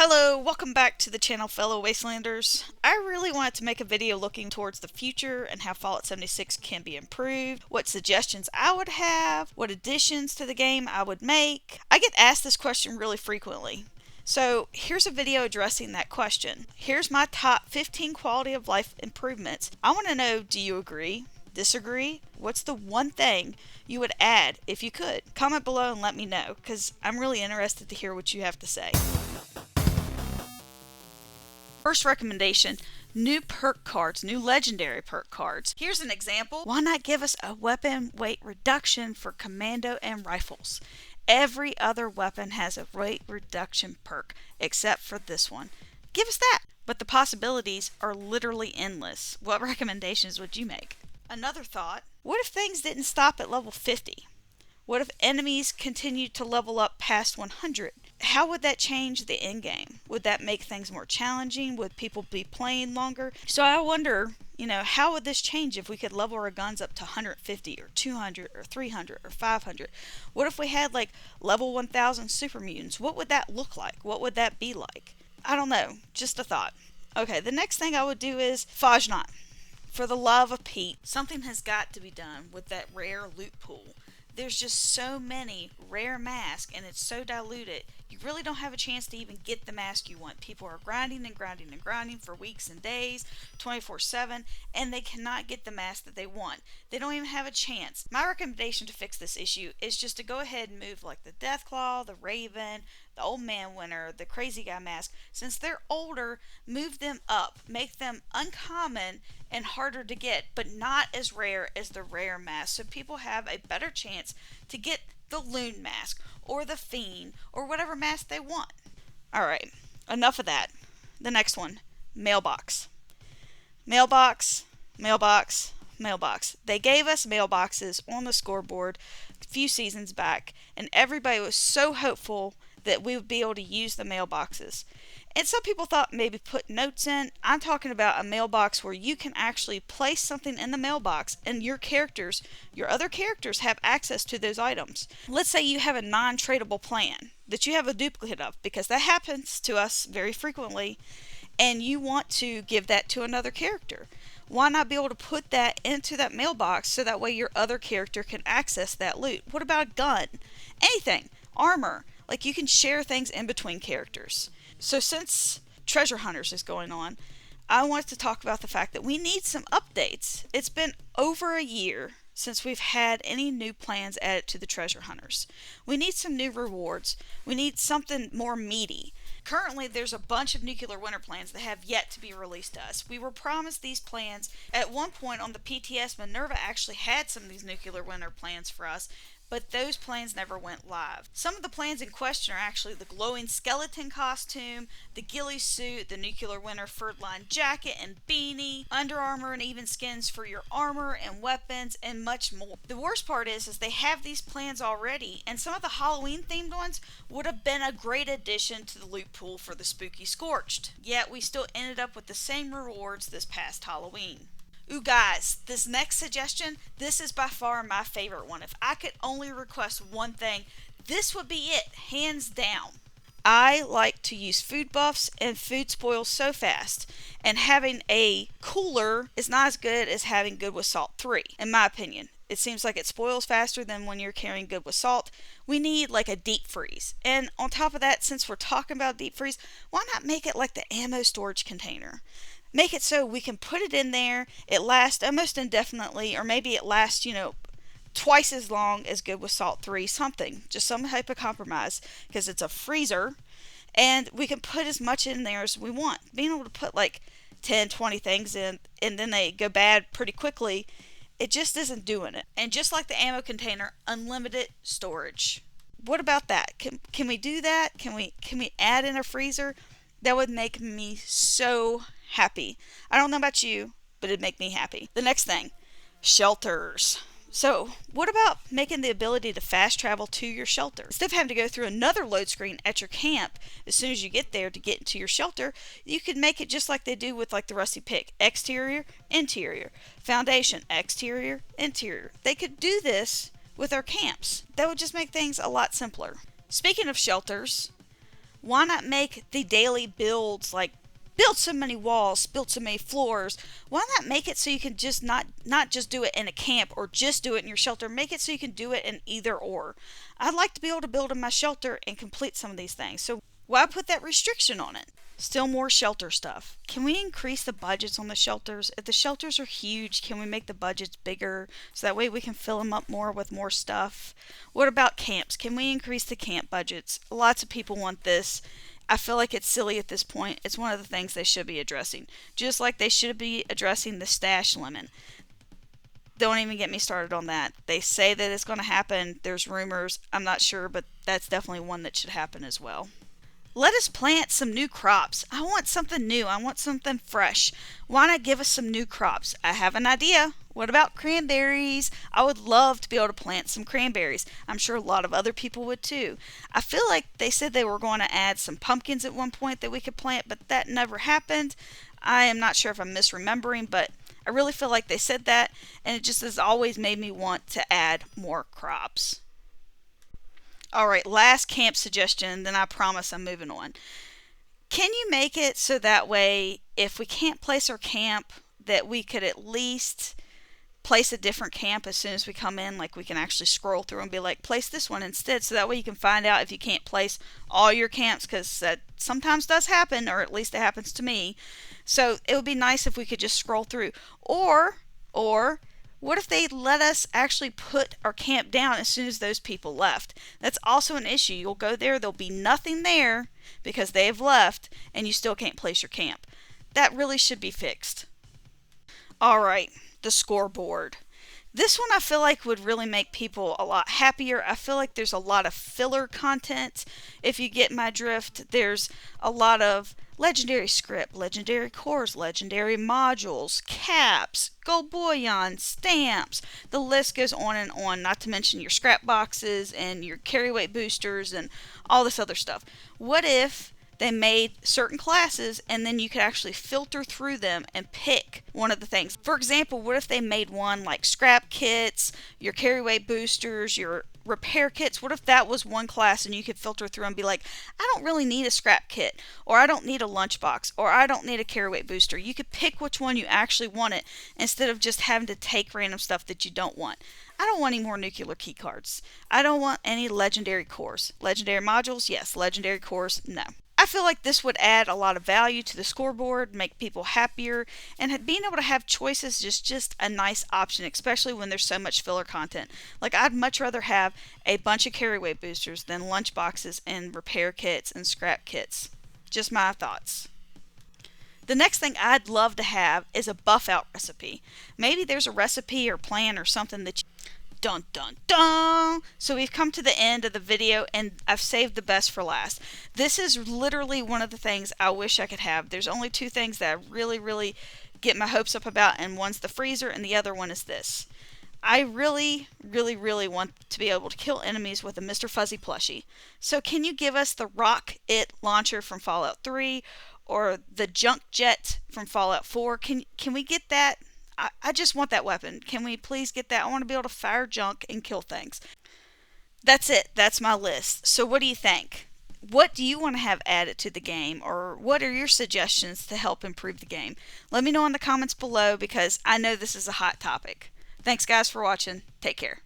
Hello, welcome back to the channel, fellow Wastelanders. I really wanted to make a video looking towards the future and how Fallout 76 can be improved, what suggestions I would have, what additions to the game I would make. I get asked this question really frequently. So here's a video addressing that question. Here's my top 15 quality of life improvements. I want to know, do you agree? Disagree? What's the one thing you would add if you could? Comment below and let me know, because I'm really interested to hear what you have to say. First recommendation, new perk cards, new legendary perk cards. Here's an example. Why not give us a weapon weight reduction for commando and rifles? Every other weapon has a weight reduction perk, except for this one. Give us that! But the possibilities are literally endless. What recommendations would you make? Another thought, what if things didn't stop at level 50? What if enemies continued to level up past 100? How would that change the end game? Would that make things more challenging? Would people be playing longer? So I wonder, how would this change if we could level our guns up to 150 or 200 or 300 or 500? What if we had like level 1000 super mutants? What would that look like? What would that be like? I don't know. Just a thought. Okay, the next thing I would do is Fajnot. For the love of Pete, something has got to be done with that rare loot pool. There's just so many rare masks and it's so diluted. You really don't have a chance to even get the mask you want. People are grinding and grinding and grinding for weeks and days, 24/7, and they cannot get the mask that they want. They don't even have a chance. My recommendation to fix this issue is just to go ahead and move like the Deathclaw, the Raven, the Old Man Winter, the Crazy Guy mask. Since they're older, move them up. Make them uncommon and harder to get, but not as rare as the rare mask, so people have a better chance to get the Loon mask or the Fiend or whatever mask they want. Alright, enough of that. The next one, Mailbox. Mailbox, Mailbox, Mailbox. They gave us mailboxes on the Scoreboard a few seasons back, and everybody was so hopeful that we would be able to use the mailboxes. And some people thought maybe put notes in. I'm talking about a mailbox where you can actually place something in the mailbox and your other characters have access to those items. Let's say you have a non-tradable plan that you have a duplicate of, because that happens to us very frequently, and you want to give that to another character. Why not be able to put that into that mailbox so that way your other character can access that loot? What about a gun? Anything. Armor. Like, you can share things in between characters. So since Treasure Hunters is going on, I wanted to talk about the fact that we need some updates. It's been over a year since we've had any new plans added to the Treasure Hunters. We need some new rewards. We need something more meaty. Currently, there's a bunch of Nuclear Winter plans that have yet to be released to us. We were promised these plans. At one point on the PTS, Minerva actually had some of these Nuclear Winter plans for us, but those plans never went live. Some of the plans in question are actually the glowing skeleton costume, the ghillie suit, the Nuclear Winter fur-lined jacket and beanie, Under Armour and even skins for your armor and weapons, and much more. The worst part is they have these plans already, and some of the Halloween themed ones would have been a great addition to the loot pool for the Spooky Scorched. Yet we still ended up with the same rewards this past Halloween. Ooh guys, this next suggestion, this is by far my favorite one. If I could only request one thing, this would be it, hands down. I like to use food buffs, and food spoils so fast, and having a cooler is not as good as having Good with Salt 3, in my opinion. It seems like it spoils faster than when you're carrying Good with Salt. We need like a deep freeze. And on top of that, since we're talking about deep freeze, why not make it like the ammo storage container? Make it so we can put it in there, it lasts almost indefinitely, or maybe it lasts, twice as long as Good with Salt 3, something. Just some type of compromise, because it's a freezer, and we can put as much in there as we want. Being able to put like 10, 20 things in, and then they go bad pretty quickly, it just isn't doing it. And just like the ammo container, unlimited storage. What about that? Can we do that? Can we add in a freezer? That would make me so happy. I don't know about you, but it'd make me happy. The next thing, shelters. So what about making the ability to fast travel to your shelter? Instead of having to go through another load screen at your camp, as soon as you get there to get into your shelter, you could make it just like they do with like the Rusty Pick. Exterior, interior, foundation, exterior, interior. They could do this with our camps. That would just make things a lot simpler. Speaking of shelters, Why not make the daily builds like build so many walls, build so many floors? Why not make it so you can just not just do it in a camp or just do it in your shelter? Make it so you can do it in either or. I'd like to be able to build in my shelter and complete some of these things. So why put that restriction on it? Still more shelter stuff. Can we increase the budgets on the shelters? If the shelters are huge, can we make the budgets bigger so that way we can fill them up more with more stuff? What about camps? Can we increase the camp budgets? Lots of people want this. I feel like it's silly at this point. It's one of the things they should be addressing. Just like they should be addressing the stash limit. Don't even get me started on that. They say that it's going to happen. There's rumors. I'm not sure, but that's definitely one that should happen as well. Let us plant some new crops. I want something new. I want something fresh. Why not give us some new crops? I have an idea. What about cranberries? I would love to be able to plant some cranberries. I'm sure a lot of other people would too. I feel like they said they were going to add some pumpkins at one point that we could plant, but that never happened. I am not sure if I'm misremembering, but I really feel like they said that, and it just has always made me want to add more crops. Alright, last camp suggestion, then I promise I'm moving on. Can you make it so that way if we can't place our camp that we could at least place a different camp as soon as we come in? Like we can actually scroll through and be like, place this one instead, so that way you can find out if you can't place all your camps, because that sometimes does happen, or at least it happens to me. So it would be nice if we could just scroll through. Or what if they let us actually put our camp down as soon as those people left? That's also an issue. You'll go there, there'll be nothing there because they have left, and you still can't place your camp. That really should be fixed. Alright, the scoreboard. This one I feel like would really make people a lot happier. I feel like there's a lot of filler content, if you get my drift. There's a lot of legendary script, legendary cores, legendary modules, caps, gold bullion, stamps. The list goes on and on, not to mention your scrap boxes and your carry weight boosters and all this other stuff. What if they made certain classes and then you could actually filter through them and pick one of the things? For example, what if they made one like scrap kits, your carry weight boosters, your repair kits? What if that was one class and you could filter through and be like, I don't really need a scrap kit, or I don't need a lunchbox, or I don't need a carry weight booster. You could pick which one you actually wanted instead of just having to take random stuff that you don't want. I don't want any more nuclear key cards. I don't want any legendary cores. Legendary modules, yes. Legendary cores, no. I feel like this would add a lot of value to the scoreboard, make people happier, and being able to have choices is just a nice option, especially when there's so much filler content. Like, I'd much rather have a bunch of carry weight boosters than lunch boxes and repair kits and scrap kits. Just my thoughts. The next thing I'd love to have is a buff out recipe. Maybe there's a recipe or plan or something that you... Dun dun dun! So we've come to the end of the video, and I've saved the best for last. This is literally one of the things I wish I could have. There's only two things that I really get my hopes up about, and one's the freezer and the other one is this. I really want to be able to kill enemies with a Mr. Fuzzy plushie. So can you give us the Rock It launcher from Fallout 3 or the Junk Jet from Fallout 4? Can we get that? I just want that weapon. Can we please get that? I want to be able to fire junk and kill things. That's it. That's my list. So what do you think? What do you want to have added to the game? Or what are your suggestions to help improve the game? Let me know in the comments below, because I know this is a hot topic. Thanks guys for watching. Take care.